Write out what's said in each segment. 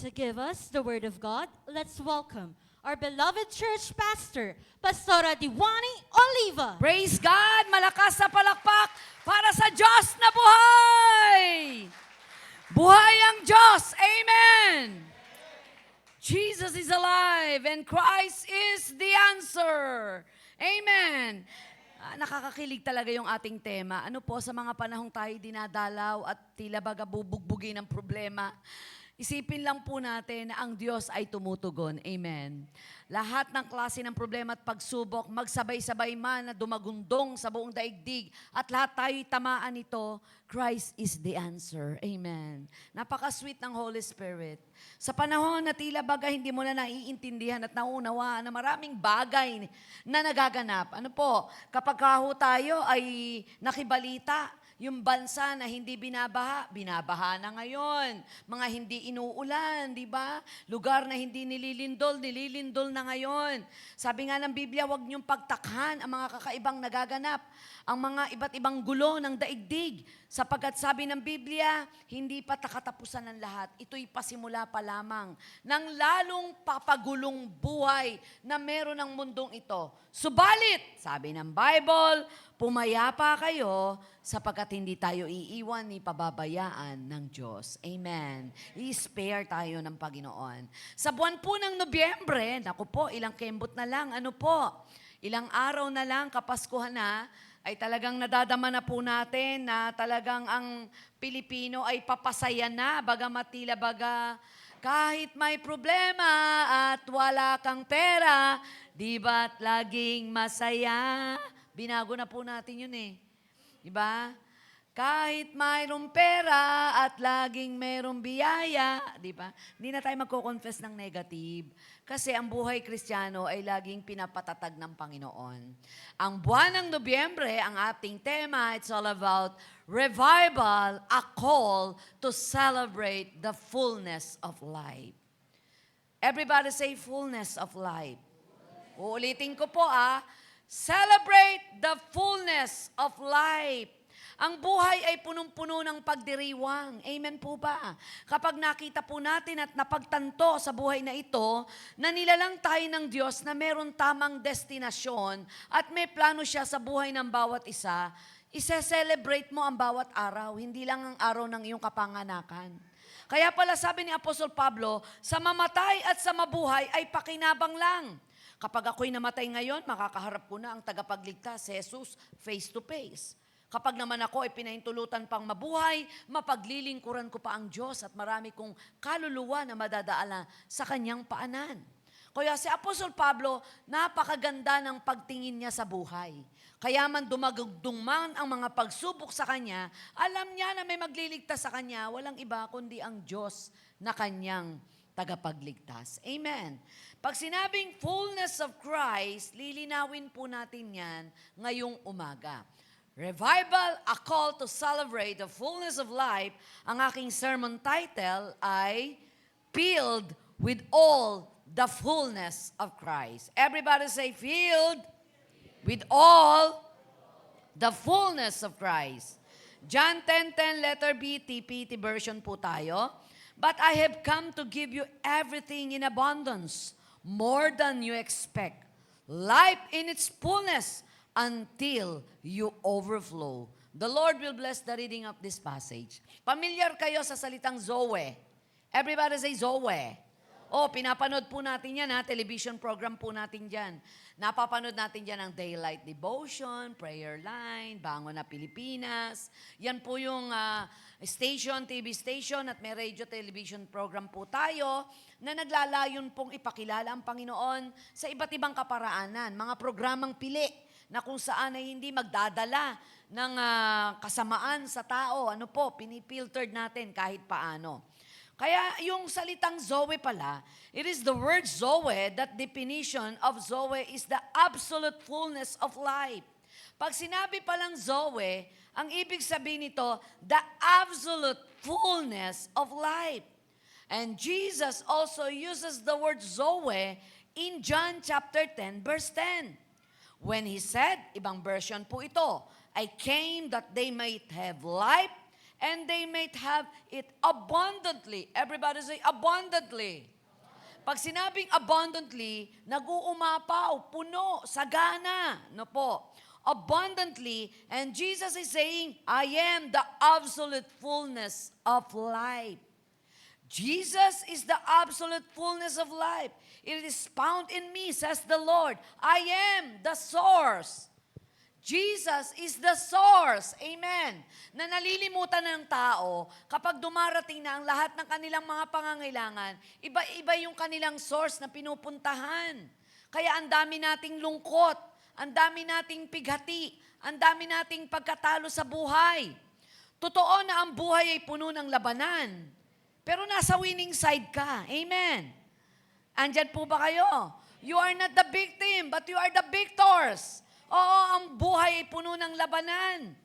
to give us the Word of God, let's welcome our beloved church pastor, Pastora Diwani Oliva. Praise God! Malakas na palakpak para sa Diyos na buhay! Buhay ang Diyos! Amen! Jesus is alive and Christ is the answer. Amen! Nakakakilig talaga yung ating tema. Ano po, sa mga panahong tayo dinadalaw at tila baga bubugbugin ng problema, isipin lang po natin na ang Diyos ay tumutugon. Amen. Lahat ng klase ng problema at pagsubok, magsabay-sabay man na dumagundong sa buong daigdig at lahat tayo'y tamaan nito, Christ is the answer. Amen. Napaka-sweet ng Holy Spirit. Sa panahon na tila baga hindi mo na naiintindihan at naunawaan na maraming bagay na nagaganap. Ano po, kapag tayo ay nakibalita, yung bansa na hindi binabaha, binabaha na ngayon. Mga hindi inuulan, di ba? Lugar na hindi nililindol na ngayon. Sabi nga ng Biblia, huwag niyong pagtakhan ang mga kakaibang nagaganap, ang mga iba't ibang gulo ng daigdig. Sapagkat sabi ng Biblia, hindi pa katapusan ng lahat. Ito'y pasimula pa lamang ng lalong papagulong buhay na meron ng mundong ito. Subalit, sabi ng Bible, pumayapa kayo sapagkat hindi tayo iiwan ni pababayaan ng Diyos. Amen. I-spare tayo ng Panginoon. Sa buwan po ng Nobyembre, naku po, ilang kembot na lang, ilang araw na lang, Kapaskuhan na, ay talagang nadadama na po natin na talagang ang Pilipino ay papasaya na, bagamat tila baga, kahit may problema at wala kang pera, di ba't laging masaya? Binago na po natin yun eh. Di ba? Kahit mayroong pera at laging mayroong biyaya, di ba? Hindi na tayo magko-confess ng negative. Kasi ang buhay Kristiyano ay laging pinapatatag ng Panginoon. Ang buwan ng Nobyembre, ang ating tema, it's all about revival, a call to celebrate the fullness of life. Everybody say fullness of life. Uulitin ko po celebrate the fullness of life. Ang buhay ay punong-puno ng pagdiriwang. Amen po ba? Kapag nakita po natin at napagtanto sa buhay na ito, na nilalang tayo ng Diyos na meron tamang destinasyon at may plano siya sa buhay ng bawat isa, ise-celebrate mo ang bawat araw, hindi lang ang araw ng iyong kapanganakan. Kaya pala sabi ni Apostol Pablo, sa mamatay at sa mabuhay ay pakinabang lang. Kapag ako'y namatay ngayon, makakaharap ko na ang tagapagligtas, si Jesus, face to face. Kapag naman ako ay pinahintulutan pang mabuhay, mapaglilingkuran ko pa ang Diyos at marami kong kaluluwa na madadaala sa kanyang paanan. Kaya si Apostol Pablo, napakaganda ng pagtingin niya sa buhay. Kaya man dumagugdong man ang mga pagsubok sa kanya, alam niya na may magliligtas sa kanya, walang iba kundi ang Diyos na kanyang tagapagligtas. Amen. Pag sinabing fullness of Christ, lilinawin po natin yan ngayong umaga. Revival, a call to celebrate the fullness of life. Ang aking sermon title ay Filled with all the fullness of Christ. Everybody say, filled with all the fullness of Christ. John 10:10, letter B, TPT version po tayo. But I have come to give you everything in abundance, more than you expect. Life in its fullness, until you overflow. The Lord will bless the reading of this passage. Pamilyar kayo sa salitang Zoe. Everybody say Zoe. Pinapanood po natin yan, television program po natin dyan. Napapanood natin dyan ang Daylight Devotion, Prayer Line, Bangon na Pilipinas. Yan po yung station, TV station at may radio television program po tayo na naglalayon pong ipakilala ang Panginoon sa iba't ibang kaparaanan, mga programang pili na kung saan ay hindi magdadala ng kasamaan sa tao. Pinipiltered natin kahit paano. Kaya yung salitang Zoe pala, it is the word Zoe, that definition of Zoe is the absolute fullness of life. Pag sinabi palang Zoe, ang ibig sabihin nito, the absolute fullness of life. And Jesus also uses the word Zoe in John chapter 10, verse 10. When he said, ibang version po ito, I came that they might have life and they might have it abundantly. Everybody say, abundantly. Pag sinabing abundantly, nag-uumapaw, puno, sagana. No po. Abundantly, and Jesus is saying, I am the absolute fullness of life. Jesus is the absolute fullness of life. It is found in me, says the Lord. I am the source. Jesus is the source. Amen. Na nalilimutan ng tao, kapag dumarating na ang lahat ng kanilang mga pangangailangan, iba-iba yung kanilang source na pinupuntahan. Kaya ang dami nating lungkot, ang dami nating pighati, ang dami nating pagkatalo sa buhay. Totoo na ang buhay ay puno ng labanan, pero nasa winning side ka. Amen. Andyan po ba kayo? You are not the victim, but you are the victors. Oo, ang buhay ay puno ng labanan.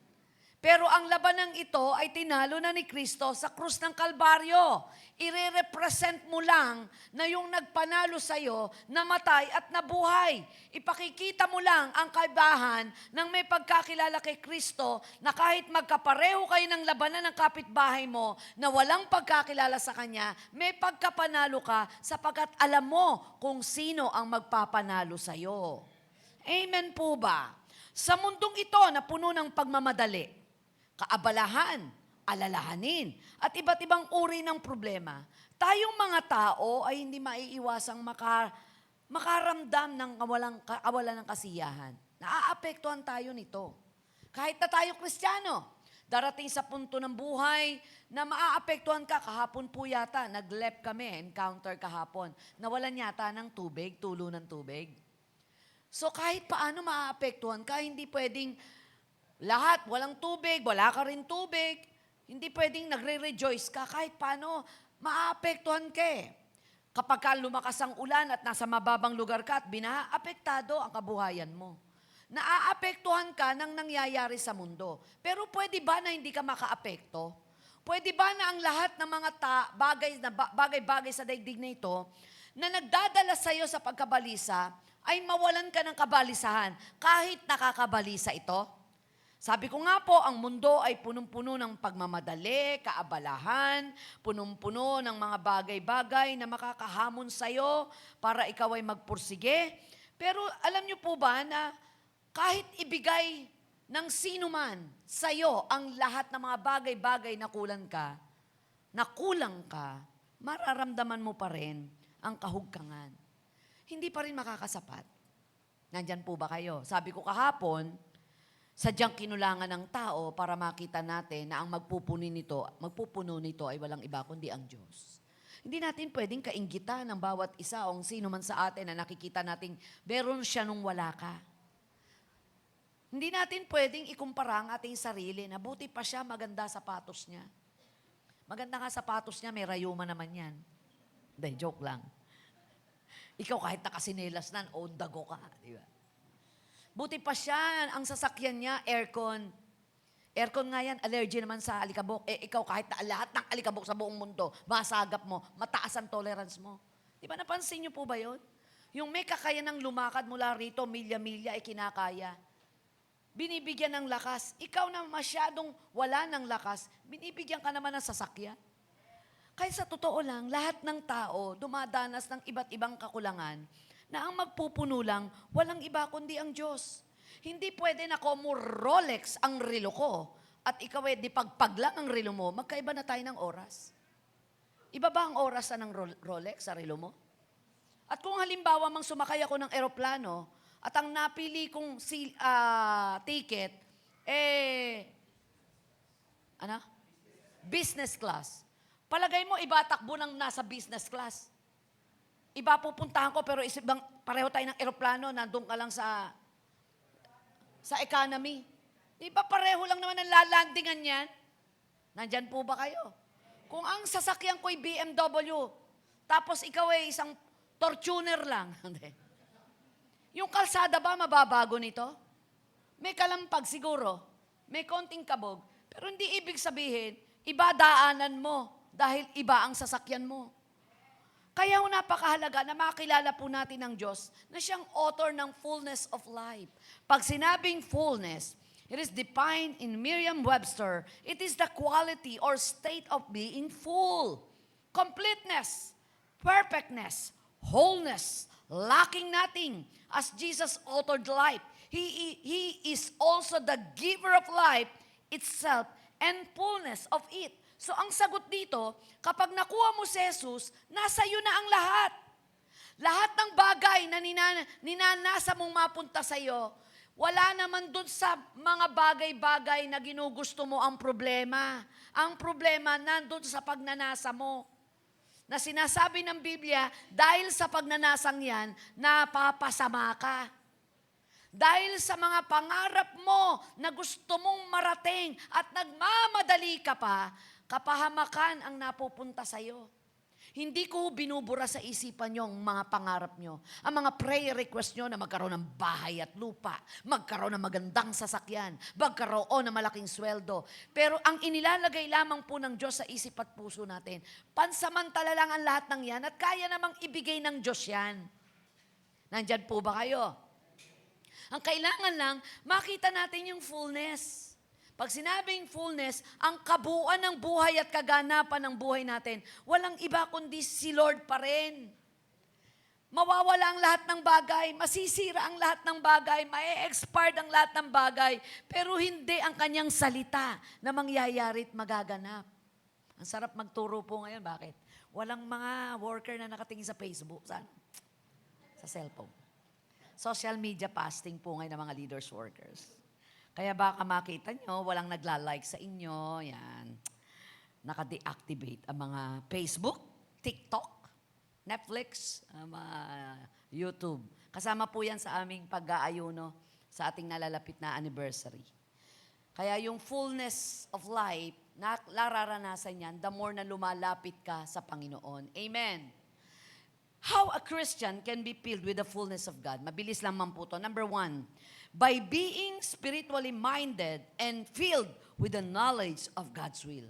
Pero ang labanang ito ay tinalo na ni Kristo sa krus ng Kalbaryo. Ire-represent mo lang na yung nagpanalo sa'yo, namatay at nabuhay. Ipakikita mo lang ang kaibahan ng may pagkakilala kay Kristo na kahit magkapareho kayo ng labanan ng kapitbahay mo na walang pagkakilala sa Kanya, may pagkapanalo ka sapagkat alam mo kung sino ang magpapanalo sa'yo. Amen po ba? Sa mundong ito na puno ng pagmamadali, kaabalahan, alalahanin, at iba't ibang uri ng problema, tayong mga tao ay hindi maiiwasang makaramdam ng kawalan ng kasiyahan. Naaapektuhan tayo nito. Kahit na tayo Kristiyano, darating sa punto ng buhay na maaapektuhan ka. Kahapon po yata, nag-lep kami, encounter kahapon. Nawalan yata ng tubig, tulo ng tubig. So kahit paano maaapektuhan ka, hindi pwedeng lahat, walang tubig, wala ka rin tubig, hindi pwedeng nagre-rejoice ka, kahit paano maaapektuhan ka eh. Kapag ka lumakas ang ulan at nasa mababang lugar ka at binaha, apektado ang kabuhayan mo. Naaapektuhan ka ng nangyayari sa mundo. Pero pwede ba na hindi ka makaapekto? Pwede ba na ang lahat ng mga bagay-bagay sa daigdig na ito na nagdadala sa iyo sa pagkabalisa ay mawalan ka ng kabalisahan kahit nakakabalisa ito? Sabi ko nga po, ang mundo ay punong-puno ng pagmamadali, kaabalahan, punong-puno ng mga bagay-bagay na makakahamon sa iyo para ikaw ay magpursige. Pero alam niyo po ba na kahit ibigay ng sino man sa iyo ang lahat ng mga bagay-bagay na kulang ka, mararamdaman mo pa rin ang kahugkangan. Hindi pa rin makakasapat. Nandyan po ba kayo? Sabi ko kahapon, sadyang kinulangan ng tao para makita natin na ang magpupuno nito ay walang iba kundi ang Diyos. Hindi natin pwedeng kainggitan ng bawat isa o sino man sa atin na nakikita nating meron siya nung wala ka. Hindi natin pwedeng ikumpara ang ating sarili na buti pa siya maganda sapatos niya. Maganda nga sapatos niya, may rayuma naman yan. Hindi, joke lang. Ikaw kahit nakasinelas na, o dago ka. Di ba? Buti pa siya, ang sasakyan niya, aircon. Aircon nga yan, allergy naman sa alikabok. Ikaw kahit na lahat ng alikabok sa buong mundo, masagap mo, mataas ang tolerance mo. Di ba napansin niyo po ba yun? Yung may kakayanang lumakad mula rito, milya-milya ay kinakaya. Binibigyan ng lakas. Ikaw na masyadong wala ng lakas, binibigyan ka naman ng sasakyan. Kaya sa totoo lang, lahat ng tao dumadanas ng iba't ibang kakulangan na ang magpupuno lang, walang iba kundi ang Diyos. Hindi pwede na mo Rolex ang relo ko at ikaw di pagpag lang ang relo mo, magkaiba na tayo ng oras. Iba ba ang oras ng Rolex sa relo mo? At kung halimbawa mang sumakay ako ng eroplano at ang napili kong ticket, business class. Palagay mo, iba takbo ng nasa business class. Iba pupuntahan ko, pero pareho tayo ng eroplano, nandun ka lang sa economy. Di ba pareho lang naman ang lalandingan yan? Nandyan po ba kayo? Kung ang sasakyan ko'y BMW, tapos ikaw ay isang Tortuner lang. Yung kalsada ba mababago nito? May kalampag siguro, may konting kabog, pero hindi ibig sabihin, iba daanan mo dahil iba ang sasakyan mo. Kaya napakahalaga na makilala po natin ang Diyos na siyang author ng fullness of life. Pag sinabing fullness, It is defined in Merriam-Webster. It is the quality or state of being full, completeness, perfectness, wholeness, lacking nothing. As Jesus authored life, He is also the giver of life itself and fullness of it. So ang sagot dito, kapag nakuha mo si Jesus, nasa iyo na ang lahat. Lahat ng bagay na ninanasa mong mapunta sa iyo, wala naman dun sa mga bagay-bagay na ginugusto mo ang problema. Ang problema nandun sa pagnanasa mo. Na sinasabi ng Biblia, dahil sa pagnanasang yan, napapasama ka. Dahil sa mga pangarap mo na gusto mong marating at nagmamadali ka pa, kapahamakan ang napupunta sa iyo. Hindi ko binubura sa isipan nyo ang mga pangarap nyo. Ang mga prayer request nyo na magkaroon ng bahay at lupa, magkaroon ng magandang sasakyan, magkaroon ng malaking sweldo. Pero ang inilalagay lamang po ng Diyos sa isip at puso natin, pansamantala lang ang lahat ng yan at kaya namang ibigay ng Diyos yan. Nandyan po ba kayo? Ang kailangan lang, makita natin yung fullness. Pag sinabing fullness, ang kabuuan ng buhay at kaganapan ng buhay natin, walang iba kundi si Lord pa rin. Mawawala ang lahat ng bagay, masisira ang lahat ng bagay, ma-expired ang lahat ng bagay, pero hindi ang kanyang salita na mangyayari at magaganap. Ang sarap magturo po ngayon, bakit? Walang mga worker na nakatingin sa Facebook, saan? Sa cellphone. Social media fasting po ngayon ng mga leaders workers. Kaya baka makita nyo, walang nagla-like sa inyo, yan. Naka-deactivate ang mga Facebook, TikTok, Netflix, YouTube. Kasama po yan sa aming pag-aayuno sa ating nalalapit na anniversary. Kaya yung fullness of life, nararanasan yan, the more na lumalapit ka sa Panginoon. Amen. How a Christian can be filled with the fullness of God? Mabilis lang man po to. Number 1, by being spiritually minded and filled with the knowledge of God's will.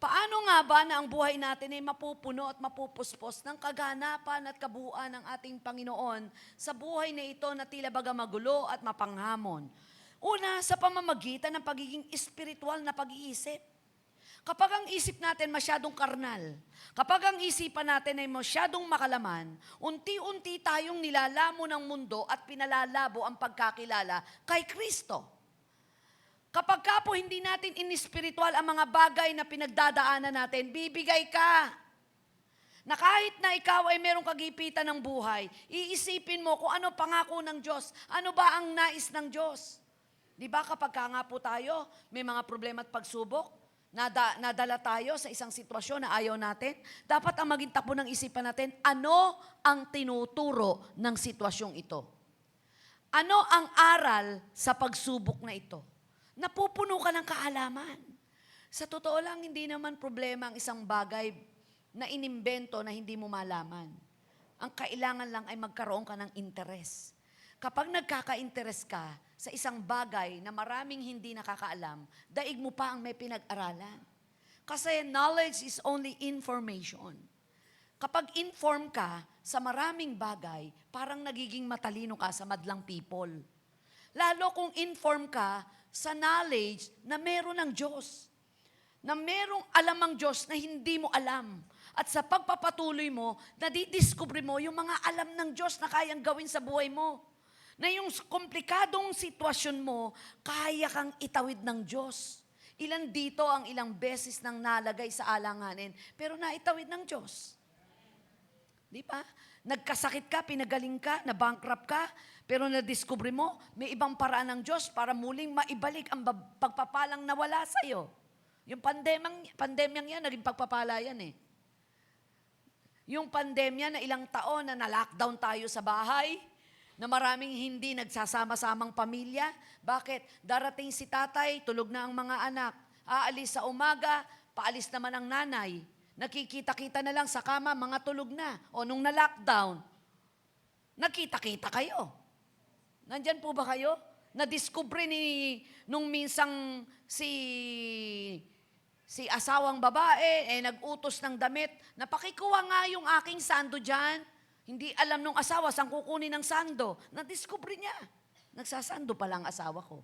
Paano nga ba na ang buhay natin ay mapupuno at mapupuspos ng kaganapan at kabuuan ng ating Panginoon sa buhay na ito na tila baga magulo at mapanghamon? Una, sa pamamagitan ng pagiging spiritual na pag-iisip. Kapag ang isip natin masyadong karnal, kapag ang isipan natin ay masyadong makalaman, unti-unti tayong nilalamo ng mundo at pinalalabo ang pagkakilala kay Kristo. Kapag ka po hindi natin in-spiritual ang mga bagay na pinagdadaanan natin, bibigay ka. Na kahit na ikaw ay merong kagipitan ng buhay, iisipin mo kung ano pangako ng Diyos, ano ba ang nais ng Diyos. Di ba kapag ka nga po tayo, may mga problema at pagsubok, nadala tayo sa isang sitwasyon na ayaw natin, dapat ang maging takbo ng isipan natin, ano ang tinuturo ng sitwasyong ito? Ano ang aral sa pagsubok na ito? Napupuno ka ng kaalaman. Sa totoo lang, hindi naman problema ang isang bagay na inimbento na hindi mo malaman. Ang kailangan lang ay magkaroon ka ng interes. Kapag nagkaka-interes ka sa isang bagay na maraming hindi nakakaalam, daig mo pa ang may pinag-aralan. Kasi knowledge is only information. Kapag inform ka sa maraming bagay, parang nagiging matalino ka sa madlang people. Lalo kung inform ka sa knowledge na meron ng Diyos. Na merong alam ang Diyos na hindi mo alam. At sa pagpapatuloy mo, nadidiscover mo yung mga alam ng Diyos na kayang gawin sa buhay mo. Na yung komplikadong sitwasyon mo, kaya kang itawid ng Diyos. Ilan dito ang ilang beses nang nalagay sa alanganin, pero naitawid ng Diyos. Di ba? Nagkasakit ka, pinagaling ka, na-bankrupt ka, pero nadiskubre mo, may ibang paraan ng Diyos para muling maibalik ang pagpapalang nawala sa'yo. Yung pandemyang yan, naging pagpapala yan eh. Yung pandemya na ilang taon na na-lockdown tayo sa bahay, na maraming hindi nagsasama-samang pamilya. Bakit? Darating si tatay, tulog na ang mga anak. Aalis sa umaga, paalis naman ang nanay. Nakikita-kita na lang sa kama, mga tulog na. O nung na-lockdown, nakita-kita kayo. Nandyan po ba kayo? Na-discover nung minsang si asawang babae, nag-utos ng damit, na pakikuha nga yung aking sando dyan. Hindi alam nung asawa saan kukunin ng sando. Na-discover niya. Nagsasando pa lang asawa ko.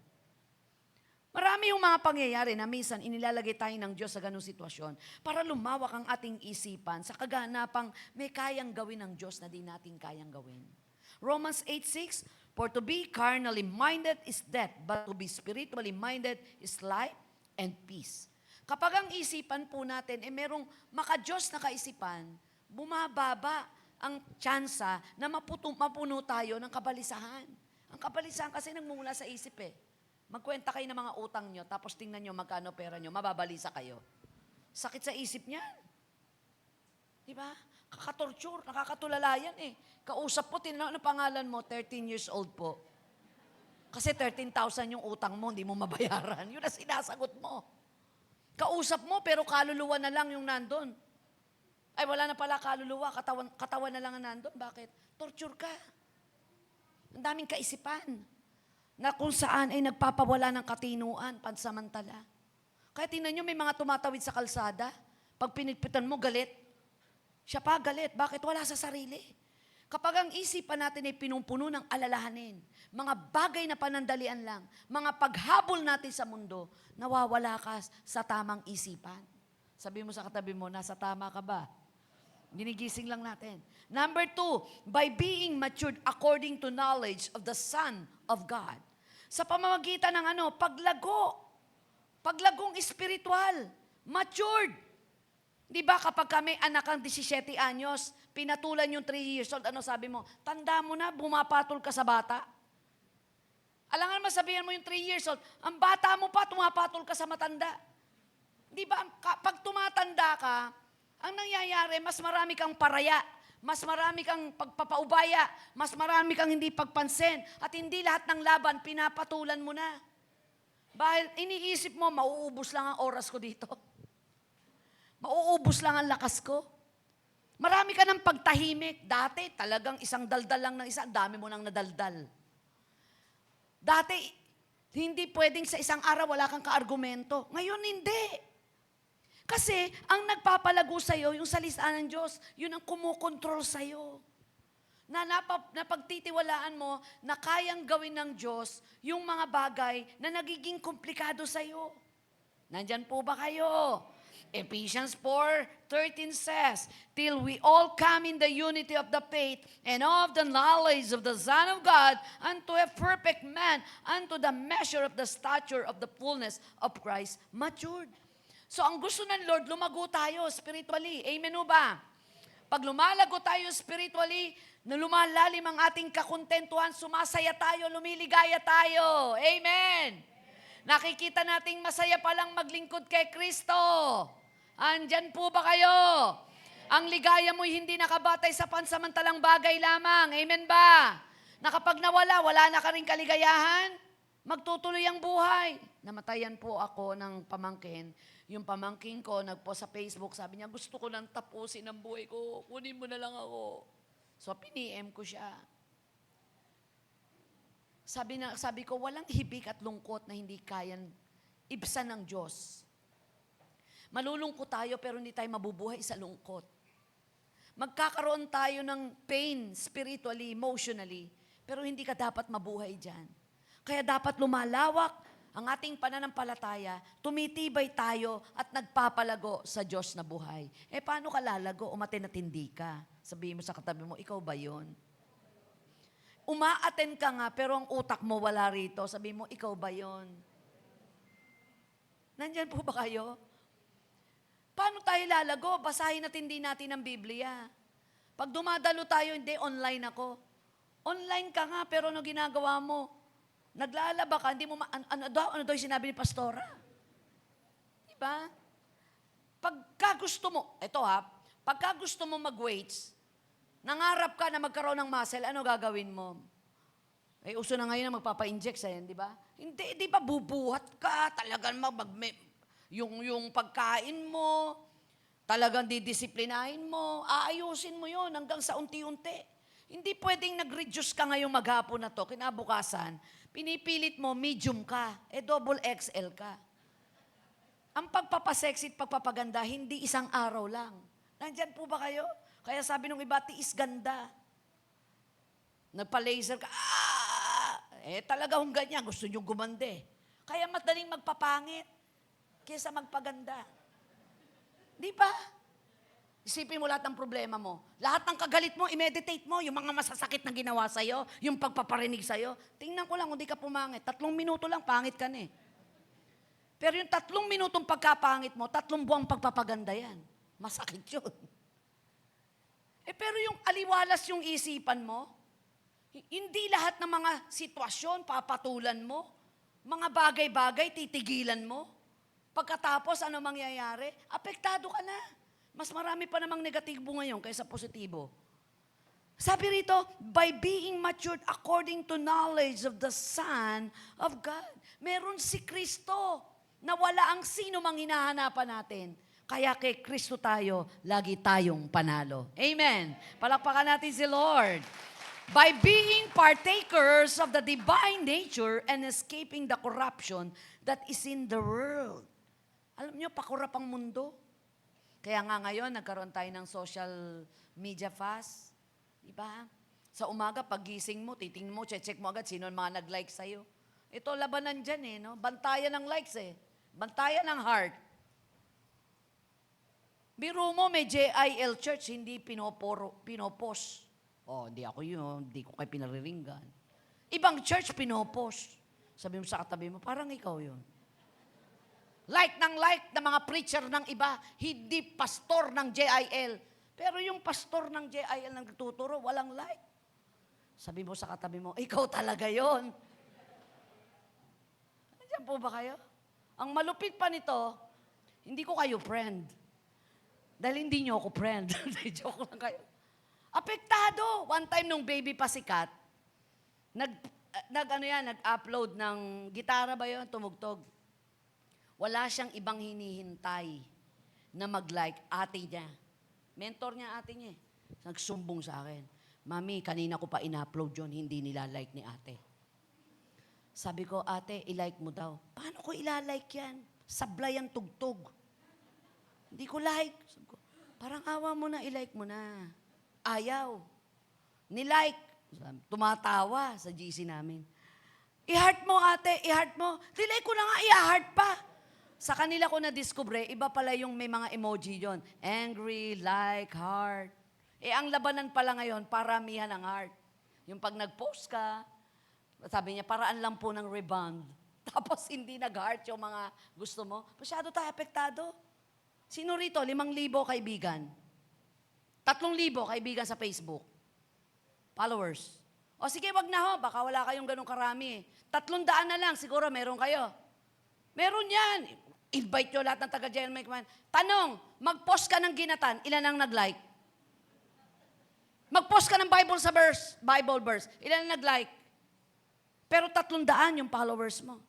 Marami yung mga pangyayari na minsan inilalagay tayo ng Diyos sa ganung sitwasyon para lumawak ang ating isipan sa kaganapang may kayang gawin ng Diyos na di natin kayang gawin. Romans 8:6, for to be carnally minded is death, but to be spiritually minded is life and peace. Kapag ang isipan po natin merong maka-Diyos na kaisipan, bumababa ang tsansa na mapuno tayo ng kabalisahan. Ang kabalisahan kasi nagmumula sa isip Magkwenta kayo ng mga utang nyo, tapos tingnan nyo magkano pera nyo, mababalisa kayo. Sakit sa isip niyan. Di ba? Kakatorture, nakakatulala yan Kausap po, tinanong ano pangalan mo? 13 years old po. Kasi 13,000 yung utang mo, hindi mo mabayaran. Yun ang sinasagot mo. Kausap mo, pero kaluluwa na lang yung nandun. Ay, wala na pala kaluluwa, katawan na lang ang nandun. Bakit? Torture ka. Ang daming kaisipan na kung saan ay nagpapawala ng katinuan, pansamantala. Kaya tingnan nyo, may mga tumatawid sa kalsada. Pag pinigpitan mo, galit. Siya pa galit. Bakit? Wala sa sarili. Kapag ang isipan natin ay pinumpuno ng alalahanin, mga bagay na panandalian lang, mga paghabol natin sa mundo, nawawala ka sa tamang isipan. Sabi mo sa katabi mo, nasa tama ka ba? Ginigising lang natin. Number 2, by being matured according to knowledge of the Son of God. Sa pamamagitan ng paglago. Paglagong espiritual. Matured. Di ba kapag kami anak ang 17 anyos, pinatulan yung 3 years old, ano sabi mo? Tanda mo na, bumapatol ka sa bata. Alangan masabihan mo yung 3 years old, ang bata mo pa, tumapatol ka sa matanda. Di ba, pag tumatanda ka, ang nangyayari, mas marami kang paraya, mas marami kang pagpapaubaya, mas marami kang hindi pagpansin, at hindi lahat ng laban, pinapatulan mo na. Dahil iniisip mo, mauubos lang ang oras ko dito. Mauubos lang ang lakas ko. Marami ka ng pagtahimik. Dati, talagang isang daldal lang ng isa, dami mo nang nadaldal. Dati, hindi pwedeng sa isang araw wala kang kaargumento. Ngayon, hindi. Kasi, ang nagpapalago sa'yo, yung salita ng Diyos, yun ang kumukontrol sa'yo. Na napagtitiwalaan mo na kayang gawin ng Diyos yung mga bagay na nagiging komplikado sa'yo. Nandyan po ba kayo? Ephesians 4:13 says, till we all come in the unity of the faith and of the knowledge of the Son of God, unto a perfect man, unto the measure of the stature of the fullness of Christ, matured. So ang gusto ng Lord, lumago tayo spiritually. Amen o ba? Pag lumalago tayo spiritually, na lumalalim ang ating kakontentuhan, sumasaya tayo, lumiligaya tayo. Amen. Nakikita nating masaya palang maglingkod kay Kristo. Andyan po ba kayo? Ang ligaya mo'y hindi nakabatay sa pansamantalang bagay lamang. Amen ba? Na kapag nawala, wala na ka rin kaligayahan, magtutuloy ang buhay. Namatayan po ako ng pamangkin. Yung pamangkin ko, nagpo sa Facebook, sabi niya, gusto ko nang tapusin ang buhay ko. Kunin mo na lang ako. So, piniem ko siya. Sabi ko, walang hibik at lungkot na hindi kayan ibsan ng Diyos. Malulungkot tayo pero hindi tayo mabubuhay sa lungkot. Magkakaroon tayo ng pain spiritually, emotionally, pero hindi ka dapat mabuhay dyan. Kaya dapat lumalawak ang ating pananampalataya, tumitibay tayo at nagpapalago sa Diyos na buhay. Paano ka lalago? Umatin-atindi ka. Sabihin mo sa katabi mo, ikaw ba yun? Umaaten ka nga, pero ang utak mo wala rito. Sabihin mo, ikaw ba yun? Nandyan po ba kayo? Paano tayo lalago? Basahin at hindi natin ang Biblia. Pag dumadalo tayo, hindi, online ako. Online ka nga, pero ano ginagawa mo? Naglalaba ka, hindi mo ano daw yung sinabi ni Pastora? Diba? Pagka gusto mo, pagka gusto mo mag-weights, nangarap ka na magkaroon ng muscle, ano gagawin mo? Uso na ngayon na magpapa-inject sa'yo, di ba? Hindi, di ba bubuhat ka, talagang yung pagkain mo, talagang didisiplinahin mo, aayusin mo yon hanggang sa unti-unti. Hindi pwedeng nag-reduce ka ngayong maghapon na to, kinabukasan, pinipilit mo, medium ka, double XL ka. Ang pagpapasexy at pagpapaganda, hindi isang araw lang. Nandyan po ba kayo? Kaya sabi nung iba, tiis ganda. Nagpa-laser ka, talaga hong ganyan, gusto nyo gumande. Kaya madaling magpapangit kaysa magpaganda. Di ba? Isipin mo lahat ng problema mo. Lahat ng kagalit mo, i-meditate mo, yung mga masasakit na ginawa sa'yo, yung pagpaparinig sa'yo. Tingnan ko lang, hindi ka pumangit. 3 minuto lang, pangit ka na eh. Pero yung 3 minutong pagkapangit mo, 3 buwang pagpapaganda yan. Masakit yun. Pero yung aliwalas yung isipan mo, hindi lahat ng mga sitwasyon papatulan mo, mga bagay-bagay titigilan mo. Pagkatapos, ano mangyayari? Apektado ka na. Mas marami pa namang negatibo ngayon kaysa positibo. Sabi rito, by being matured according to knowledge of the Son of God. Meron si Kristo na wala ang sino mang hinahanapan natin. Kaya kay Kristo tayo, lagi tayong panalo. Amen. Palakpakan natin si Lord. By being partakers of the divine nature and escaping the corruption that is in the world. Alam niyo, pakurap ang mundo. Kaya nga ngayon, nagkaroon tayo ng social media fast. Diba? Sa umaga, paggising mo, titingnan mo, check mo agad sino ang mga nag-like sa'yo. Ito, labanan dyan eh, no? Bantayan ng likes eh. Bantayan ng heart. Biro mo, may JIL Church, hindi pinopost. Oh, hindi ako yun, hindi ko kayo pinariringgan. Ibang church, pinopost. Sabi mo sa katabi mo, parang ikaw yun. Like ng mga preacher ng iba, hindi pastor ng JIL. Pero yung pastor ng JIL na nagtuturo, walang like. Sabi mo sa katabi mo, ikaw talaga yon. Nandiyan po ba kayo? Ang malupit pa nito, hindi ko kayo friend. Dahil hindi nyo ako friend. Joke lang kayo. Apektado. One time nung baby pa sikat, nag-upload ng gitara ba yun? Tumugtog. Wala siyang ibang hinihintay na mag-like, ate niya. Mentor niya ate niya. Nagsumbong sa akin, Mami, kanina ko pa in-upload yun, hindi nila like ni ate. Sabi ko, ate, i-like mo daw. Paano ko ilalike yan? Sablay ang tugtog. Hindi ko like. Sabi ko, parang awa mo na, i-like mo na. Ayaw. Ni-like. Tumatawa sa GC namin. I-heart mo, ate, i-heart mo. Relay ko na nga, i-heart pa. Sa kanila ko na-discover, iba pala yung may mga emoji yon. Angry, like, heart. Ang labanan pala ngayon, paramihan ng heart. Yung pag nag-post ka, sabi niya, paraan lang po ng rebound. Tapos hindi nag-heart yung mga gusto mo. Masyado tayo apektado. Sino rito? 5,000 kaibigan. 3,000 kaibigan sa Facebook. Followers. O sige, wag na ho. Baka wala kayong ganong karami. 300 na lang, siguro meron kayo. Meron yan. Invite nyo lahat ng taga-General Mike. Tanong, mag-post ka ng ginatan, ilan ang nag-like? Mag-post ka ng Bible verse, ilan ang nag-like? Pero 300 yung followers mo.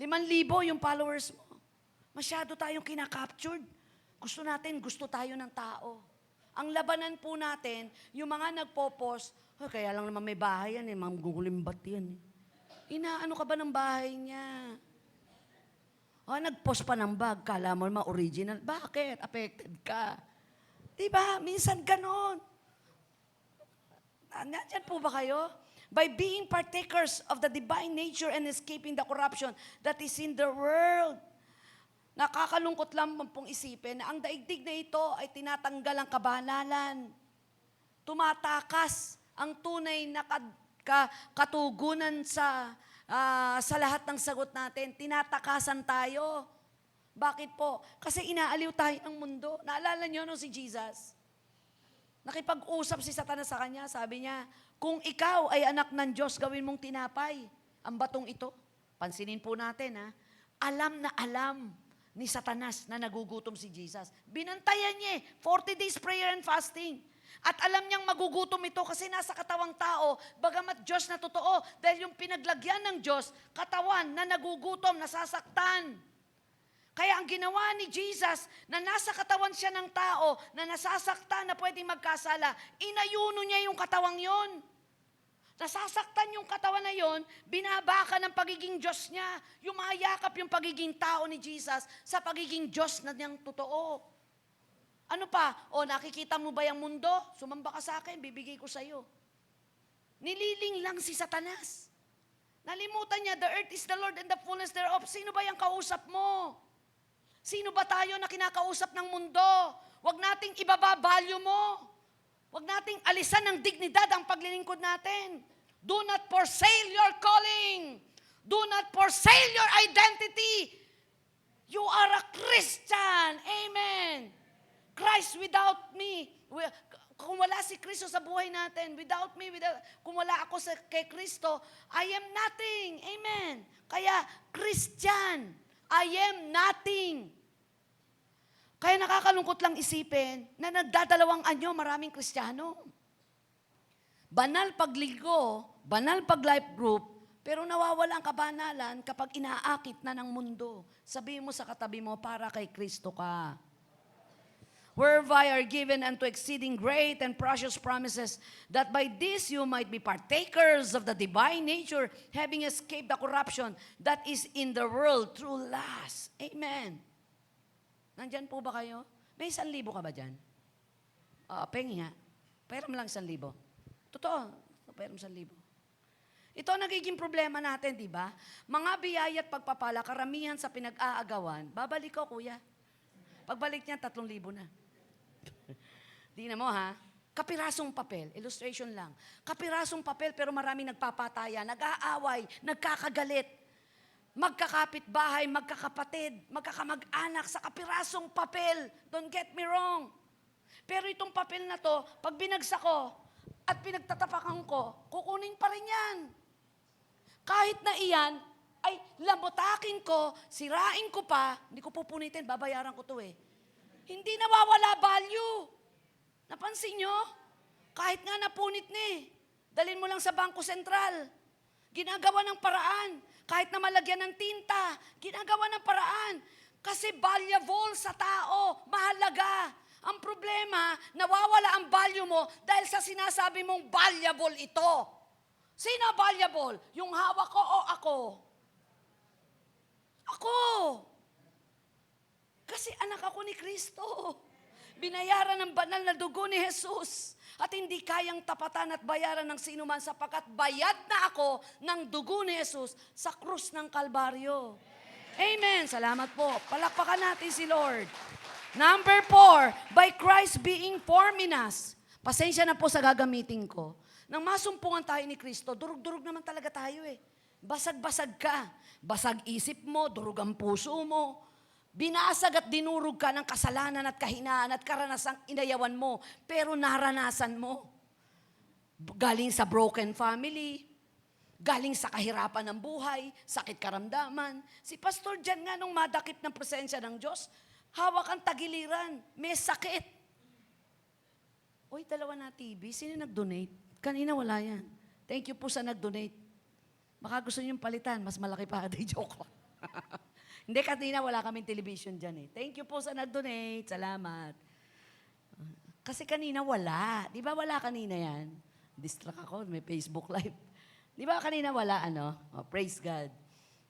5,000 yung followers mo. Masyado tayong kinakaptured. Gusto tayo ng tao. Ang labanan po natin, yung mga nagpo-post, kaya lang naman may bahay yan, manggugulimbat yan. Inaano ka ba ng bahay niya? Nag-post pa ng bag, kala mo ma-original. Bakit? Affected ka. Diba? Minsan ganon. Nandiyan po ba kayo? By being partakers of the divine nature and escaping the corruption that is in the world. Nakakalungkot lang pong isipin na ang daigdig na ito ay tinatanggal ang kabanalan. Tumatakas ang tunay na katugunan sa lahat ng sagot natin. Tinatakasan tayo. Bakit po? Kasi inaaliw tayo ng mundo. Naalala niyo nung si Jesus? Nakipag-usap si Satanas sa kanya. Sabi niya, kung ikaw ay anak ng Diyos, gawin mong tinapay. Ang batong ito. Pansinin po natin, ha? Alam na alam ni Satanas na nagugutom si Jesus. Binantayan niya 40 days prayer and fasting. At alam niyang magugutom ito kasi nasa katawang tao, bagamat Diyos na totoo, dahil yung pinaglagyan ng Diyos, katawan na nagugutom, nasasaktan. Kaya ang ginawa ni Jesus, na nasa katawan siya ng tao, na nasasaktan, na pwedeng magkasala, inayuno niya yung katawang yon. Nasasaktan yung katawan na yon, binabaka ng pagiging Diyos niya. Yumayakap yung pagiging tao ni Jesus sa pagiging Diyos na niyang totoo. Ano pa? Nakikita mo ba yung mundo? Sumamba ka sa akin, bibigay ko sa'yo. Nililing lang si Satanas. Nalimutan niya, the earth is the Lord and the fullness thereof. Sino ba yung kausap mo? Sino ba tayo na kinakausap ng mundo? Huwag nating ibaba value mo. Huwag nating alisan ng dignidad ang paglilingkod natin. Do not forsake your calling. Do not forsake your identity. You are a Christian. Amen. Christ without me. Kung wala si Kristo sa buhay natin, kung wala ako kay Kristo, I am nothing. Amen. Kaya, Christian, I am nothing. Kaya nakakalungkot lang isipin na nagdadalawang anyo maraming Kristiyano. Banal pagligo, banal pag life group, pero nawawala ang kabanalan kapag inaakit na ng mundo. Sabihin mo sa katabi mo, para kay Kristo ka. Whereby are given unto exceeding great and precious promises, that by this you might be partakers of the divine nature, having escaped the corruption that is in the world through lust. Amen. Nandyan po ba kayo? May 1,000 ka ba dyan? Pengi nga. Pairam lang 1,000. Totoo, pairam 1,000. Ito ang nagiging problema natin, di ba? Mga biyaya at pagpapala, karamihan sa pinag-aagawan, babalik ko, kuya. Pagbalik niya, 3,000 na. Di na mo, ha? Kapirasong papel, illustration lang. Kapirasong papel, pero maraming nagpapataya, nag-aaway, nagkakagalit, magkakapit-bahay, magkakapatid, magkakamag-anak sa kapirasong papel. Don't get me wrong. Pero itong papel na to, pag binagsak ko at pinagtatapakan ko, kukunin pa rin yan. Kahit na iyan, ay lamutakin ko, sirain ko pa, hindi ko pupunitin, babayaran ko to eh. Hindi nawawala value. Napansin nyo? Kahit nga napunit na eh. Dalhin mo lang sa Bangko Sentral. Ginagawa ng paraan. Kahit na malagyan ng tinta, ginagawa ng paraan. Kasi valuable sa tao, mahalaga. Ang problema, nawawala ang value mo dahil sa sinasabi mong valuable ito. Sino valuable? Yung hawak ko o ako? Ako. Kasi anak ako ni Kristo. Binayaran ng banal na dugo ni Jesus. At hindi kayang tapatan at bayaran ng sinuman sapagkat bayad na ako ng dugo ni Jesus sa krus ng Kalbaryo. Amen. Salamat po. Palakpakan natin si Lord. Number 4, by Christ being formed in us. Pasensya na po sa gagamitin ko. Nang masumpungan tayo ni Kristo, durug-durug naman talaga tayo eh. Basag-basag ka. Basag isip mo, durug ang puso mo. Binasag at dinurog ka ng kasalanan at kahinaan at karanasang inayawan mo, pero naranasan mo. Galing sa broken family, galing sa kahirapan ng buhay, sakit karamdaman. Si Pastor Jan nga nung madakip ng presensya ng Diyos, hawak ang tagiliran, may sakit. Uy, 2 na TV, sino nag-donate? Kanina wala yan. Thank you po sa nag-donate. Baka gusto niyong palitan, mas malaki pa. Di joke lang. Hindi, kanina wala kaming television dyan eh. Thank you po sa nag-donate. Salamat. Kasi kanina wala. Di ba wala kanina yan? Distract ako, may Facebook Live. Di ba kanina wala, ano? Oh, praise God.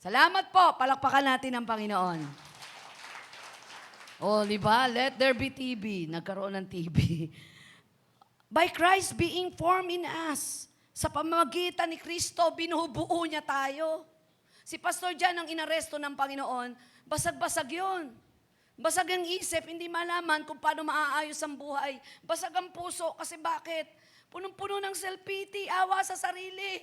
Salamat po. Palakpakan natin ang Panginoon. Oh, di ba? Let there be TV. Nagkaroon ng TV. By Christ being formed in us. Sa pamamagitan ni Kristo, binubuo niya tayo. Si Pastor Jan ang inaresto ng Panginoon, basag-basag yun. Basag ang isip, hindi malaman kung paano maaayos ang buhay. Basag ang puso, kasi bakit? Punong-puno ng self-pity, awa sa sarili.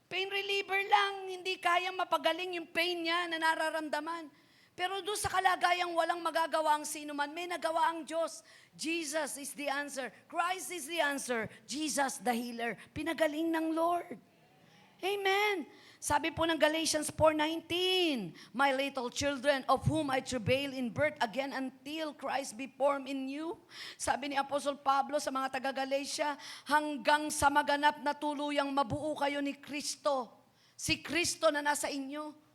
Pain reliever lang, hindi kayang mapagaling yung pain niya na nararamdaman. Pero doon sa kalagayang walang magagawa ang sino man, may nagawa ang Diyos. Jesus is the answer. Christ is the answer. Jesus the healer. Pinagaling ng Lord. Amen. Sabi po ng Galatians 4:19, my little children, of whom I travail in birth again until Christ be formed in you. Sabi ni Apostol Pablo sa mga taga-Galatia, hanggang sa maganap na tuluyang mabuo kayo ni Kristo. Si Kristo na nasa inyo.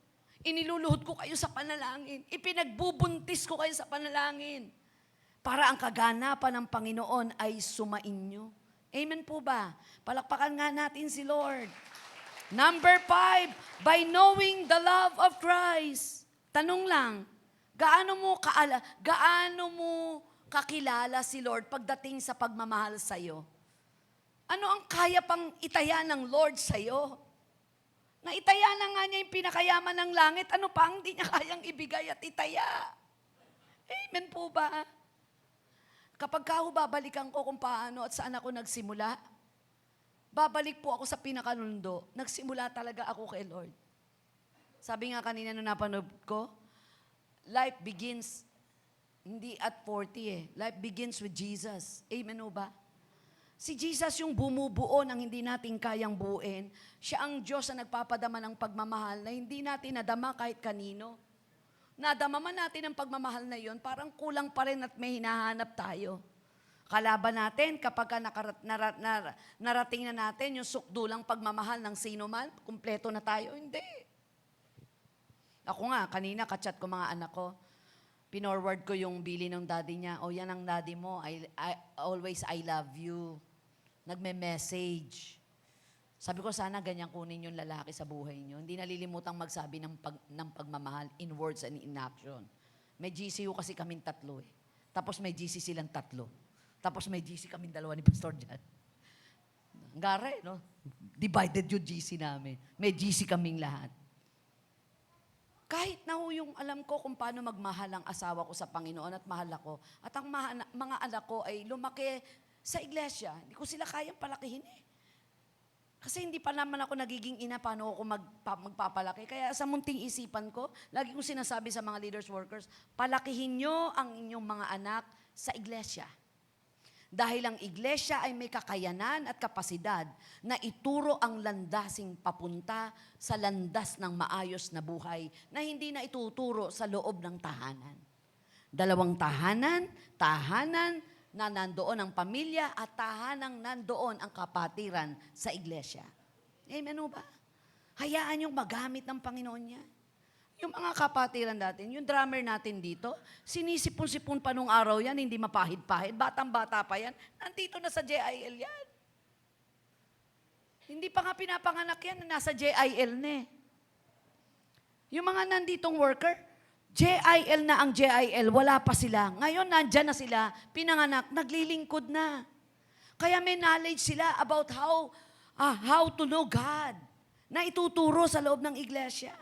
Iniluluhod ko kayo sa panalangin. Ipinagbubuntis ko kayo sa panalangin. Para ang kaganapan ng Panginoon ay sumainyo. Amen po ba? Palakpakan nga natin si Lord. Number 5, by knowing the love of Christ. Tanong lang, gaano mo kakilala si Lord pagdating sa pagmamahal sa'yo? Ano ang kaya pang itaya ng Lord sa'yo? Naitaya na nga niya yung pinakayaman ng langit. Ano pa ang hindi niya kayang ibigay at itaya? Amen po ba? Kapag babalikan ko kung paano at saan ako nagsimula, babalik po ako sa pinakanundo. Nagsimula talaga ako kay Lord. Sabi nga kanina nung napanood ko, life begins hindi at 40 Life begins with Jesus. Amen o ba? Si Jesus yung bumubuo ng hindi natin kayang buuin. Siya ang Diyos na nagpapadama ng pagmamahal na hindi natin nadama kahit kanino. Nadama man natin ang pagmamahal na yon, parang kulang pa rin at may hinahanap tayo. Kalaban natin kapag narating na natin yung sukdulang pagmamahal ng sino man, kumpleto na tayo. Hindi. Ako nga, kanina kachat ko mga anak ko, pinorward ko yung bili ng daddy niya. O yan ang daddy mo, always I love you. Nagme-message. Sabi ko, sana ganyan kunin yung lalaki sa buhay niyo. Hindi nalilimutang magsabi ng pagmamahal in words and in action. May GCU kasi kaming 3 Tapos may GC silang 3. Tapos may GC kaming 2 ni Pastor Jan. Gare, no? Divided yung GC namin. May GC kaming lahat. Kahit na yung alam ko kung paano magmahal ang asawa ko sa Panginoon at mahal ako, at ang mga anak ko ay lumaki sa iglesia, hindi ko sila kayang palakihin Kasi hindi pa naman ako nagiging ina, paano ako magpapalaki. Kaya sa munting isipan ko, lagi kong sinasabi sa mga leaders, workers, palakihin nyo ang inyong mga anak sa iglesia. Dahil ang iglesia ay may kakayanan at kapasidad na ituro ang landasing papunta sa landas ng maayos na buhay na hindi na ituturo sa loob ng tahanan. 2 tahanan na nandoon ang pamilya at tahanang nandoon ang kapatiran sa iglesia. Amen o ba? Hayaan yung magamit ng Panginoon niya. Yung mga kapatiran natin, yung drummer natin dito, sinisipon-sipon pa nung araw yan, hindi mapahid-pahid, batang-bata pa yan, nandito na sa JIL yan. Hindi pa nga pinapanganak yan, nasa JIL na Yung mga nanditong worker, JIL na ang JIL, wala pa sila. Ngayon, nandyan na sila, pinanganak, naglilingkod na. Kaya may knowledge sila about how to know God na ituturo sa loob ng iglesia.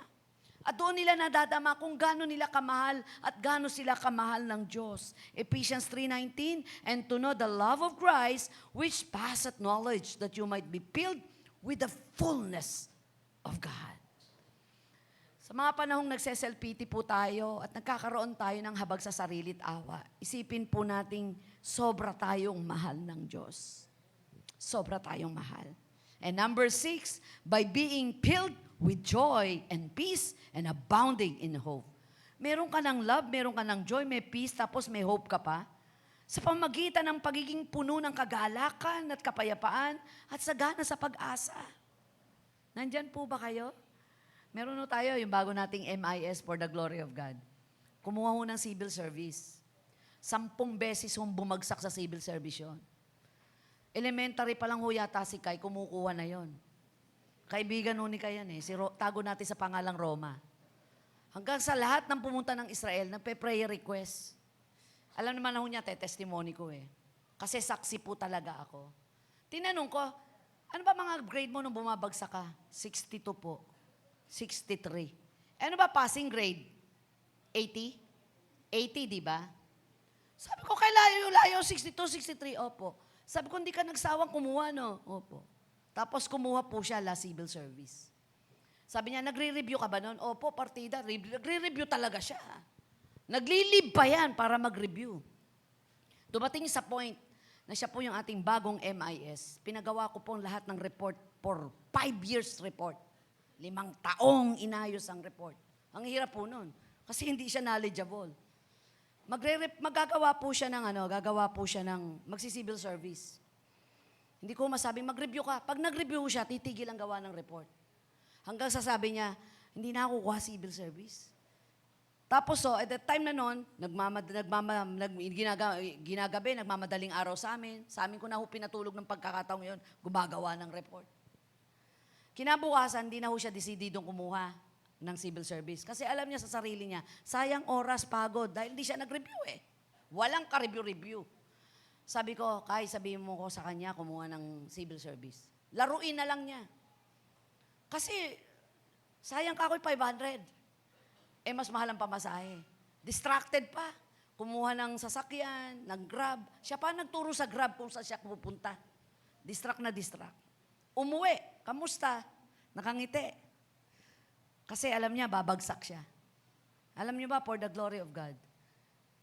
At doon nila nadadama kung gaano nila kamahal at gaano sila kamahal ng Diyos. Ephesians 3:19, and to know the love of Christ which passeth knowledge, that you might be filled with the fullness of God. Sa mga panahong nagseselpiti po tayo at nagkakaroon tayo ng habag sa sarili't awa, isipin po nating sobra tayong mahal ng Diyos. Sobra tayong mahal. And number 6, by being filled with joy and peace and abounding in hope. Meron ka ng love, meron ka ng joy, may peace, tapos may hope ka pa. Sa pamagitan ng pagiging puno ng kagalakan at kapayapaan at sagana sa pag-asa. Nandyan po ba kayo? Meron na tayo yung bago nating MIS for the glory of God. Kumuha ho ng civil service. 10 beses hong bumagsak sa civil service yun. Elementary pa lang ho yata si Kai, kumukuha na yon. Kaibigan ho ni Kai yan tago natin sa pangalang Roma. Hanggang sa lahat ng pumunta ng Israel, nagpe-prayer request. Alam naman ho niya, testimony ko Kasi saksi po talaga ako. Tinanong ko, ano ba mga grade mo nung bumabagsak ka? 62 po. 63. Ano ba passing grade? 80? 80, di ba? Sabi ko, kay layo, 62, 63. Opo. Sabi ko, hindi ka nagsawang kumuha, no? Opo. Tapos kumuha po siya civil service. Sabi niya, nagre-review ka ba noon? Opo, partida. Nagre-review talaga siya. Nagli-leave pa yan para mag-review. Dumating sa point na siya po yung ating bagong MIS. Pinagawa ko po lahat ng report for 5 years report. 5 taong inayos ang report. Ang hirap po nun. Kasi hindi siya knowledgeable. Magagawa po siya ng magsi-civil service. Hindi ko masabing mag-review ka. Pag nag-review siya, titigil ang gawa ng report. Hanggang sasabi niya, hindi na ako kuha civil service. Tapos at that time na noon, ginagabi, nagmamadaling araw sa amin. Sa amin ko na ho pinatulog ng pagkakataong yun, gumagawa ng report. Kinabukasan, hindi na ho siya desididong kumuha ng civil service. Kasi alam niya sa sarili niya, sayang oras, pagod, dahil hindi siya nag-review Walang ka-review-review. Sabi ko, Kai, sabihin mo ko sa kanya, kumuha ng civil service. Laruin na lang niya. Kasi Sayang ka ako'y 500. Mas mahal ang pamasahe. Distracted pa. Kumuha ng sasakyan, nag-grab. Siya pa nagturo sa grab kung saan siya pupunta. Distract na distract. Umuwi. Kamusta? Nakangiti. Kasi alam niya, babagsak siya. Alam niyo ba, for the glory of God,